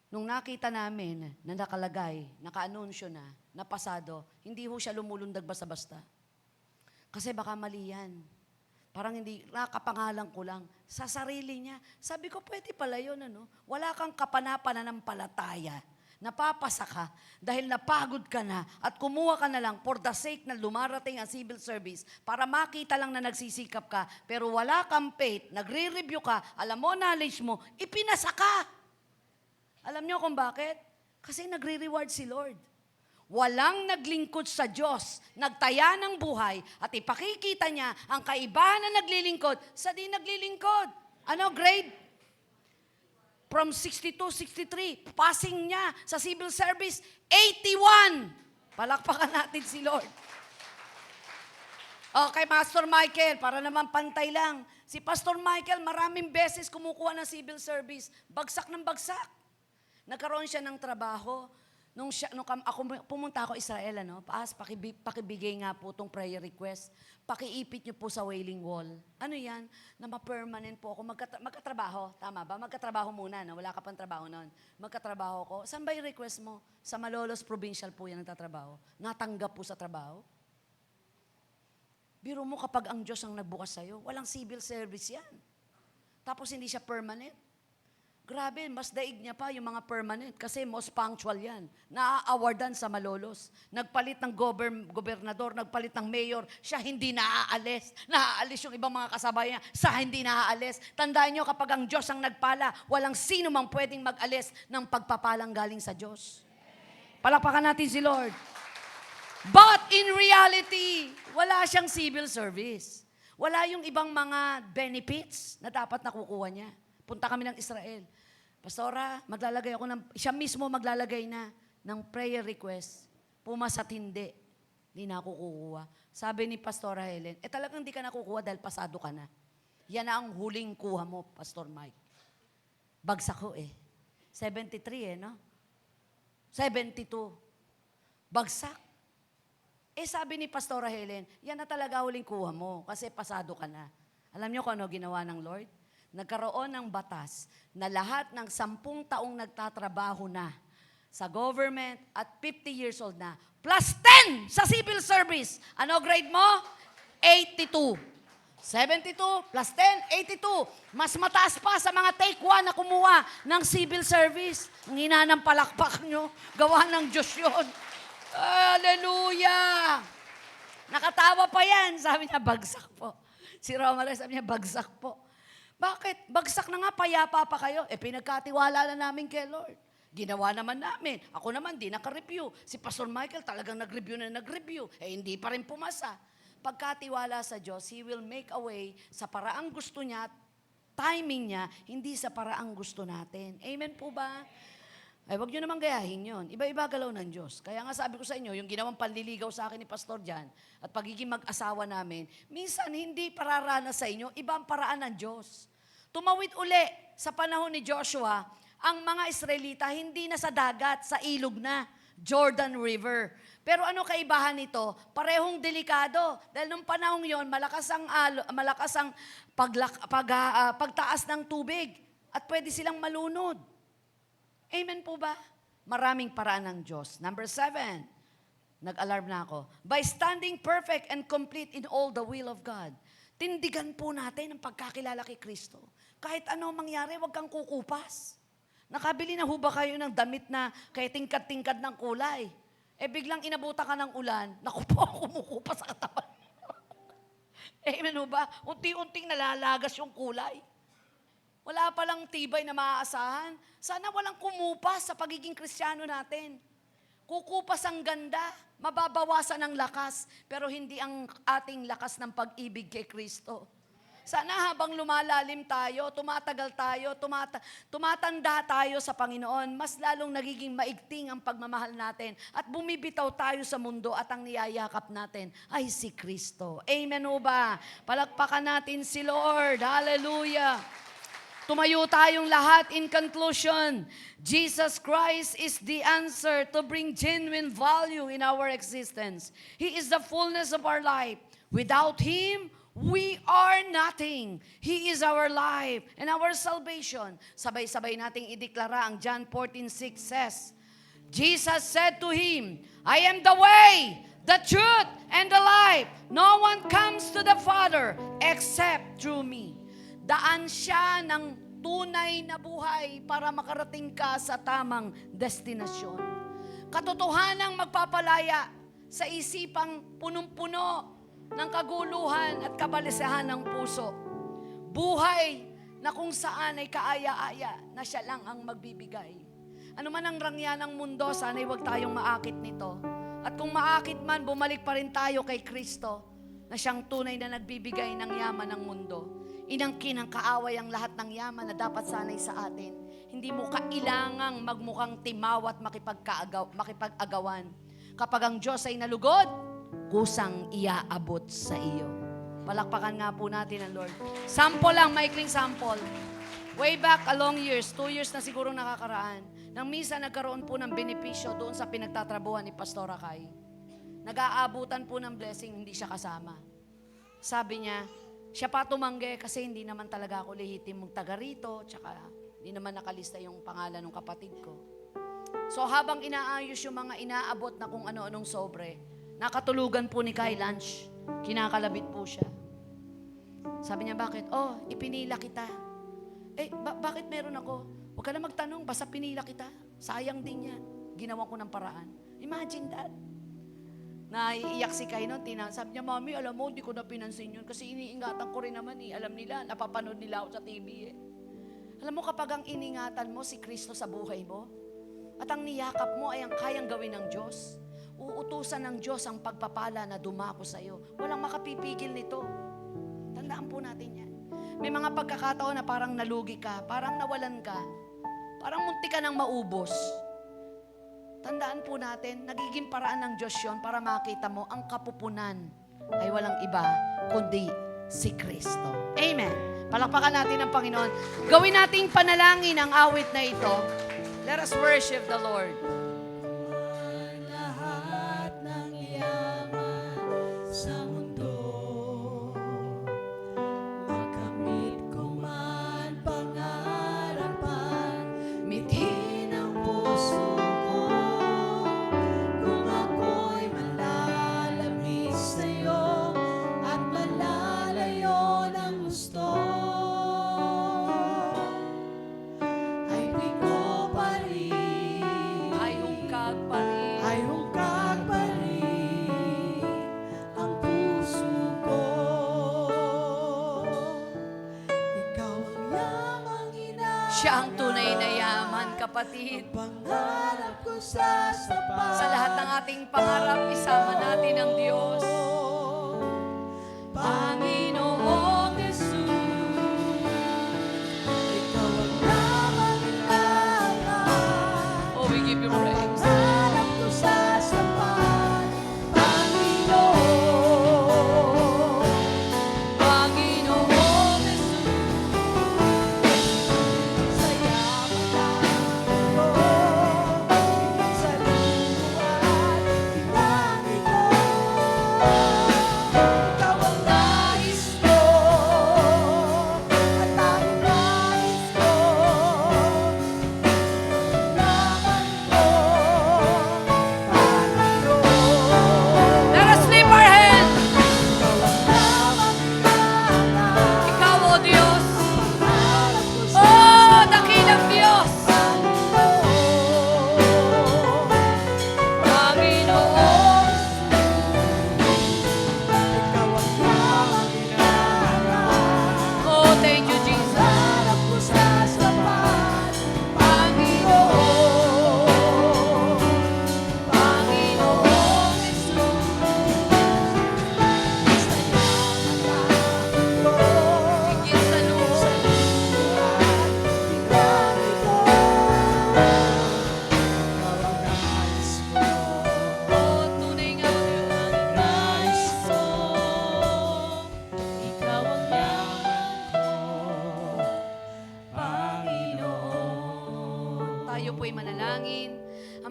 nung nakita namin na nakalagay, naka-anunsyo na, napasado, hindi ho siya lumulundag basta-basta. Kasi baka mali yan. Parang hindi, nakapangalan ko lang. Sa sarili niya. Sabi ko, pwede pala yun, ano? Wala kang kapanapananampalataya. Napapasa ka dahil napagod ka na at kumuha ka na lang for the sake na lumarating ang civil service para makita lang na nagsisikap ka, pero wala kang faith, nagre-review ka, alam mo, knowledge mo, ipinasa ka. Alam niyo kung bakit? Kasi nagre-reward si Lord. Walang naglingkod sa Diyos, nagtaya ng buhay, at ipakikita niya ang kaibahan na naglilingkod sa di naglilingkod. Ano grade? From 62, 63, passing niya sa civil service, 81. Palakpakan natin si Lord. Okay, Pastor Michael, para naman pantay lang. Si Pastor Michael, maraming beses kumukuha ng civil service. Bagsak ng bagsak. Nagkaroon siya ng trabaho. Nung pumunta ako Israel, pakibigay nga po itong prayer request. Pakiipit niyo po sa Wailing Wall. Ano yan? Na ma-permanent po ako. Magkatrabaho. Tama ba? Magkatrabaho muna. No? Wala ka pang trabaho noon. Magkatrabaho ko. Saan ba yung request mo? Sa Malolos Provincial po yan nagtatrabaho. Natanggap po sa trabaho. Biro mo kapag ang Diyos ang nagbukas sa'yo, walang civil service yan. Tapos hindi siya permanent. Grabe, mas daig niya pa yung mga permanent kasi most punctual yan. Naa-awardan sa Malolos. Nagpalit ng gobernador, nagpalit ng mayor, siya hindi naaalis. Naaalis yung ibang mga kasabay niya, sa hindi naaalis. Tandaan niyo, kapag ang Diyos ang nagpala, walang sino mang pwedeng mag-alis ng pagpapalang galing sa Diyos. Palakpakan natin si Lord. But in reality, wala siyang civil service. Wala yung ibang mga benefits na dapat nakukuha niya. Punta kami ng Israel. Pastora, maglalagay ako siya mismo maglalagay na ng prayer request. Pumasa't hindi. Hindi na ako kukuha. Sabi ni Pastora Helen, talagang hindi ka nakukuha dahil pasado ka na. Yan na ang huling kuha mo, Pastor Mike. Bagsak ko 73 no? 72. Bagsak. Sabi ni Pastora Helen, yan na talaga huling kuha mo kasi pasado ka na. Alam niyo kung ano ginawa ng Lord? Nagkaroon ng batas na lahat ng 10 taong nagtatrabaho na sa government at 50 years old na, plus 10 sa civil service. Ano grade mo? 82. 72 plus 10, 82. Mas mataas pa sa mga take 1 na kumuha ng civil service. Ang hina ng palakpak nyo, gawa ng Diyos yun. Hallelujah! Nakatawa pa yan. Sabi niya, bagsak po. Si Romare, sabi niya, bagsak po. Bakit? Bagsak na nga, payapa pa kayo. Pinagkatiwala na namin kay Lord. Ginawa naman namin. Ako naman, di naka-review. Si Pastor Michael talagang nag-review na nag-review. Hindi pa rin pumasa. Pagkatiwala sa Diyos, He will make a way sa paraang gusto niya, timing niya, hindi sa paraang gusto natin. Amen po ba? Wag niyo naman gayahin yun. Iba-iba galaw ng Diyos. Kaya nga sabi ko sa inyo, yung ginawang panliligaw sa akin ni Pastor Jan at pagiging mag-asawa namin, minsan hindi pararanas sa inyo, ibang paraan ng Diyos. Tumawid uli sa panahon ni Joshua, ang mga Israelita hindi na sa dagat, sa ilog na, Jordan River. Pero ano kaibahan nito? Parehong delikado. Dahil nung panahon yon, malakas ang pagtaas ng tubig at pwede silang malunod. Amen po ba? Maraming paraan ng Diyos. Number 7, nag-alarm na ako. By standing perfect and complete in all the will of God. Tindigan po natin ang pagkakilala kay Kristo. Kahit ano mangyari, huwag kang kukupas. Nakabili na ho ba kayo ng damit na kaya tingkad-tingkad ng kulay? Biglang inabutan ka ng ulan, naku po, kumukupas sa katawan. Amen ho ba? Unti-unting nalalagas yung kulay. Wala palang tibay na maaasahan. Sana walang kumupas sa pagiging Kristiyano natin. Kukupas ang ganda, mababawasan ang lakas, pero hindi ang ating lakas ng pag-ibig kay Kristo. Sana habang lumalalim tayo, tumatagal tayo, tumatanda tayo sa Panginoon, mas lalong nagiging maigting ang pagmamahal natin at bumibitaw tayo sa mundo at ang niyayakap natin ay si Kristo. Amen o ba? Palakpakan natin si Lord. Hallelujah. Tumayo tayong lahat in conclusion. Jesus Christ is the answer to bring genuine value in our existence. He is the fullness of our life. Without Him, we are nothing. He is our life and our salvation. Sabay-sabay nating ideklara ang John 14:6 says, Jesus said to him, I am the way, the truth, and the life. No one comes to the Father except through me. Daan siya ng tunay na buhay para makarating ka sa tamang destinasyon. Katotohanang magpapalaya sa isipang punong-puno ng kaguluhan at kabalisahan ng puso. Buhay na kung saan ay kaaya-aya na siya lang ang magbibigay. Ano man ang rangya ng mundo, sana'y huwag tayong maakit nito. At kung maakit man, bumalik pa rin tayo kay Kristo na siyang tunay na nagbibigay ng yaman ng mundo. Inangkin ang kaaway ang lahat ng yaman na dapat sanay sa atin. Hindi mo kailangang magmukhang timaw at makipag-agawan. Kapag ang Diyos ay nalugod, kusang iaabot sa iyo. Palakpakan nga po natin ang Lord. Sample lang, maikling sample. Way back along years, 2 years na siguro nakakaraan, nang minsan nagkaroon po ng benepisyo doon sa pinagtatrabuhan ni Pastora Kai. Nag-aabutan po ng blessing, hindi siya kasama. Sabi niya, siya pa tumanggi kasi hindi naman talaga ako lehitimong taga rito, tsaka hindi naman nakalista yung pangalan ng kapatid ko. So habang inaayos yung mga inaabot na kung ano-anong sobre, nakatulugan po ni Kai lunch. Kinakalabit po siya. Sabi niya, bakit? Oh, ipinila kita. Bakit meron ako? Huwag ka na magtanong, basta pinila kita. Sayang din yan. Ginawa ko ng paraan. Imagine that. Naiiyak si Kai noon. Sabi niya, Mami, alam mo, hindi ko na pinansin yun. Kasi iniingatan ko rin naman eh. Alam nila, napapanood nila ako sa TV eh. Alam mo, kapag ang iningatan mo si Kristo sa buhay mo, at ang niyakap mo ay ang kayang gawin ng Diyos, uutusan ng Diyos ang pagpapala na dumako sa iyo. Walang makapipigil nito. Tandaan po natin yan. May mga pagkakataon na parang nalugi ka, parang nawalan ka, parang munti ka nang maubos. Tandaan po natin, nagiging paraan ng Diyos yun para makita mo ang kapupunan ay walang iba kundi si Kristo. Amen. Palakpakan natin ang Panginoon. Gawin nating panalangin ang awit na ito. Let us worship the Lord. Lahat ng yaman sa mundo, makamit ko man pangarapan, mithin ang puso ko, kung ako'y malalamig sa'yo at malalayo ng gusto. Siya ang tunay na yaman, kapatid. Pangarap ko sa sapat. Sa lahat ng ating pangarap, isama natin ang Diyos. Panginoong Jesus, Ikaw ang lamang inaaman. oh, we give you praise. Pangarap ko sa sapat, Panginoon. Panginoong Jesus, Sa yaman ko, sa luha at pinangin ko, ikaw ang nais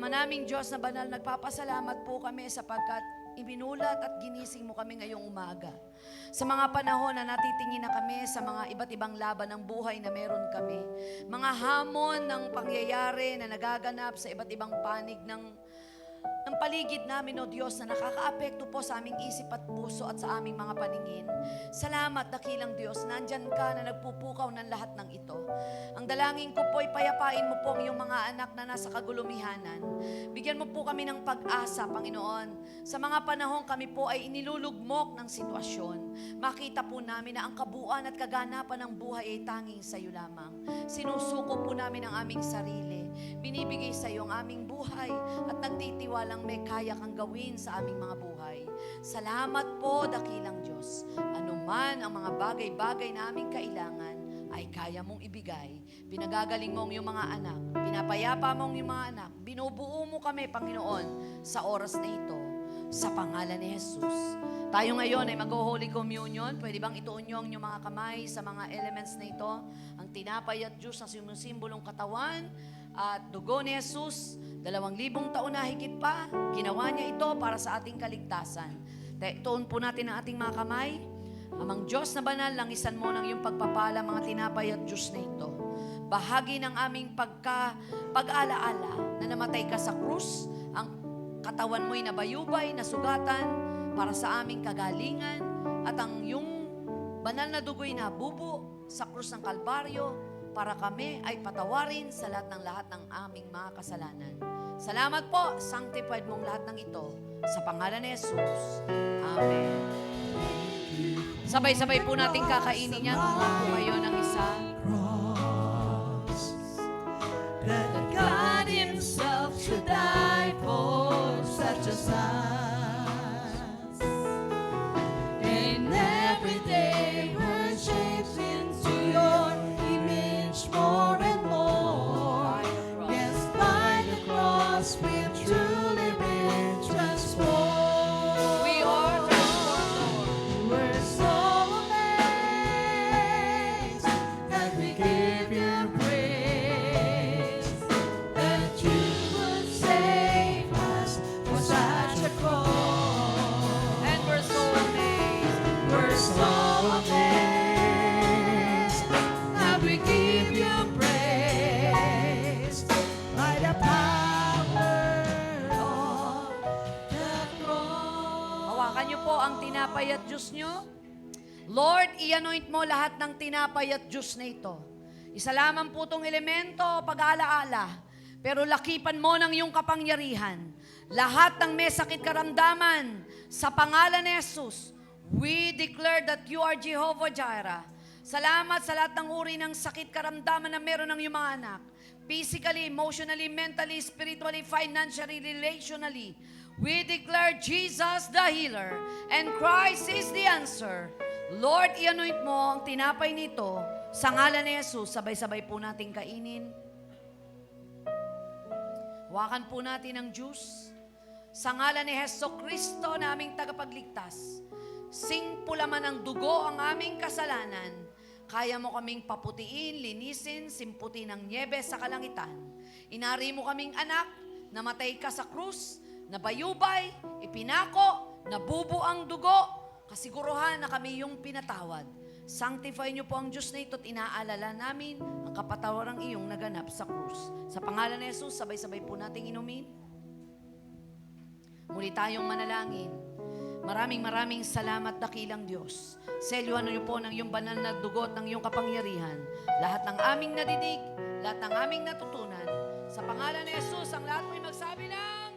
Ama naming Diyos na banal, nagpapasalamat po kami sapagkat ibinulat at ginising mo kami ngayong umaga. Sa mga panahon na natitingin na kami sa mga iba't ibang laban ng buhay na meron kami, mga hamon ng pangyayari na nagaganap sa iba't ibang panig ng paligid namin, o Diyos, na nakakaapekto po sa aming isip at puso at sa aming mga paningin. Salamat, dakilang Diyos, nandyan ka na nagpupukaw ng lahat ng ito. Ang dalangin ko po ay payapain mo po ang iyong mga anak na nasa kagulumihanan. Bigyan mo po kami ng pag-asa, Panginoon. Sa mga panahon kami po ay inilulugmok ng sitwasyon. Makita po namin na ang kabuuan at kaganapan ng buhay ay tanging sa iyo lamang. Sinusuko po namin ang aming sarili. Binibigay sa iyo ang aming buhay at nagtitiwalang may kaya kang gawin sa aming mga buhay. Salamat po, dakilang Diyos. Ano man ang mga bagay-bagay na aming kailangan, ay kaya mong ibigay. Pinagagaling mo ang iyong mga anak. Pinapayapa mo ang iyong mga anak. Binubuo mo kami, Panginoon, sa oras na ito. Sa pangalan ni Jesus. Tayo ngayon ay mag-Holy Communion. Pwede bang ituon nyo ang inyong mga kamay sa mga elements na ito? Ang tinapay at juice na sumusimbolong katawan at dugo ni Jesus. 2,000 taon na higit pa, ginawa niya ito para sa ating kaligtasan. Ituon po natin ang ating mga kamay. Amang Diyos na banal, langisan mo ng iyong pagpapala mga tinapay at juice na ito. Bahagi ng aming pag-alaala na namatay ka sa krus, ang katawan mo'y nabayubay, nasugatan para sa aming kagalingan, at ang iyong banal na dugo'y nabubo sa krus ng Kalbaryo para kami ay patawarin sa lahat ng aming mga kasalanan. Salamat po, sanctified mong lahat ng ito sa pangalan ni Jesus. Amen. Sabay-sabay po natin kakainin yan. Kumuha po kayo ng isa. That God Himself should die for such as us. And every day we're shaped into your image more and more. Yes, by the cross we've truly been transformed. We are transformed, Lord. We're so amazed that we give you praise, that you would save us for such a cause. And we're so amazed. We're so amazed that we give you praise by the power of the cross. Hawakan niyo po ang tinapay at juice niyo. Lord, i-anoint mo lahat ng tinapay at juice na ito. Isa lamang po itong elemento, pag-alaala. Pero lakipan mo ng iyong kapangyarihan. Lahat ng may sakit karamdaman, sa pangalan ni Jesus, we declare that you are Jehovah Jireh. Salamat sa lahat ng uri ng sakit karamdaman na meron ng iyong mga anak. Physically, emotionally, mentally, spiritually, financially, relationally. We declare Jesus the healer and Christ is the answer. Lord, i-anoint mo ang tinapay nito sa ngalan ni Jesus. Sabay-sabay po natin kainin. Hawakan po natin ang juice. Sa ngalan ni Hesus Kristo na aming tagapagligtas, singpulaman ng dugo ang aming kasalanan. Kaya mo kaming paputiin, linisin, simputin ng nyebe sa kalangitan. Inari mo kaming anak, namatay ka sa krus, nabayubay, ipinako, nabubo ang dugo, kasiguruhan na kami yung pinatawad. Sanctify niyo po ang Diyos na ito at inaalala namin ang kapatawarang iyong naganap sa krus. Sa pangalan ni Jesus, sabay-sabay po nating inumin. Muli tayong manalangin. Maraming salamat, dakilang Diyos. Selyuhan niyo po ng iyong banal na dugo at ng iyong kapangyarihan. Lahat ng aming nadidig, lahat ng aming natutunan. Sa pangalan ni Jesus, ang lahat mo'y magsabi na